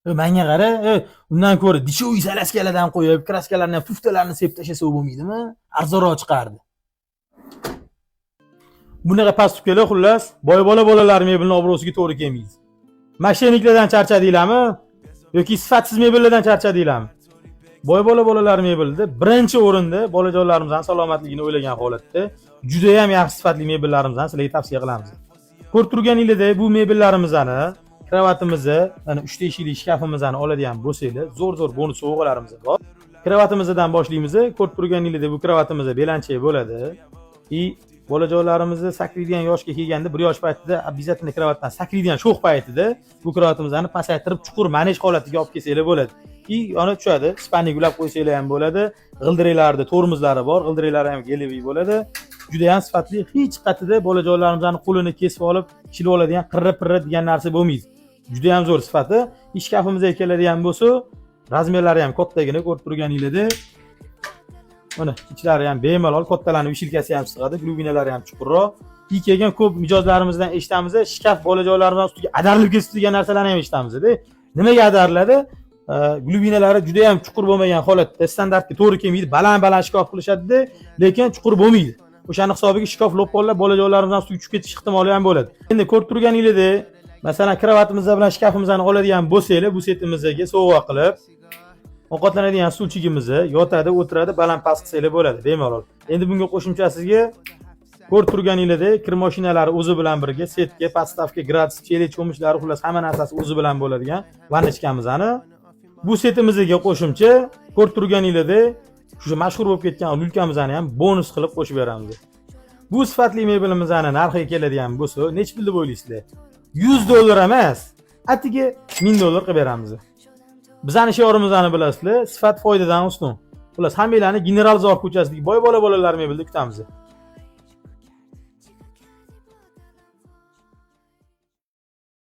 Menga qara, undan ko'ra dishoviy salaskalardan qo'yib, kraskalarni, puftalarini sepib tashlasa bo'lmaydimi? Arzonroq chiqardi. Bunaqa past tukalar xullas, boy bolalar mebelning obro'siga to'g'ri kelmaydi. Mashiniklardan charchadinglarmi yoki sifatsiz mebellardan charchadinglarmi? Boy bolalar mebelda birinchi o'rinda bolajonlarimizning salomatligini o'ylagan holatda juda ham yaxshi sifatli mebellarimizni sizlarga tavsiya qilamiz. Ko'rib turganingizdek, bu mebellarimizni, kravatimizni, mana 3 teshikli shkafimizni oladigan bo'lsanglar, zo'r bonus sovg'alarimiz bor. Kravatimizdan boshlaymiz. Ko'rib turganingizdek, bu kravatimiz belanchak bo'ladi. Bolajonlarimizni sakraydigan yoshga kelganda, 1 yosh paytida обязательно kravatdan sakraydigan sho'x paytida bu kravatimizni pasaytirib chuqur manej holatiga olib kelsanglar bo'ladi. Yana tushadi, spannik ulab qo'ysanglar ham bo'ladi. G'ildiraklarda tormozlari bor, g'ildiraklari ham geleviy bo'ladi. Juda ham sifatli, hech qatida bolajonlarimizning qo'lini kesib olib, shilib oladigan qirra degan narsa bo'lmaydi. Juda ham zo'r sifati. Ishkafimizga keladigan bo'lsa, razmerlari ham kattagina ko'rib turganingizdek. Mana ichlari ham bemalol, kattalarning vishilkasi ham sig'adi, glubinalari ham chuqurroq. Kelgan ko'p mijozlarimizdan eshitamiz, shkaf bolajonlarimizning ustiga adarilib ketgan narsalarni ham eshitamiz-da. Nimaga adariladi? Glubinalari juda ham chuqur bo'lmagan holatda standartga to'g'ri kelmaydi. Baland shkaf qilishadi, lekin chuqur bo'lmaydi. O'shaning hisobiga shkaf lo'pponlar bolajonlarimizdan ustiga tushib ketish ehtimoli ham bo'ladi. Endi ko'rib turganingizdek, masalan, kravatimiz bilan shkafimizni oladigan bo'lsanglar, bu setimizga sovg'a qilib, ovqatlanadigan stulchigimizni yotadi, o'tiradi, baland-past qilsanglar bo'ladi, bemalol. Endi bunga qo'shimcha sizga ko'rib turganingizdek, kir mashinalari o'zi bilan birga, setka, podstavka, gradus, chelik cho'michlari, xullas hamma narsasi o'zi bilan bo'ladigan vannichkamizni bu setimizga qo'shimcha ko'rib turganingizdek, shu mashhur bo'lib ketgan lulkamizni ham bonus qilib qo'shib beramiz. Bu sifatli mebelimizning narxiga keladigan bo'lsa, nechta pul deb o'ylaysizlar? $100 emas, atigi $1000 qilib beramiz. Bizning shiorimizni bilasizlar, sifat foydadan ustun. Xullas, hammalarni General Zor ko'chasidagi boy bolalar mebelda kutamiz.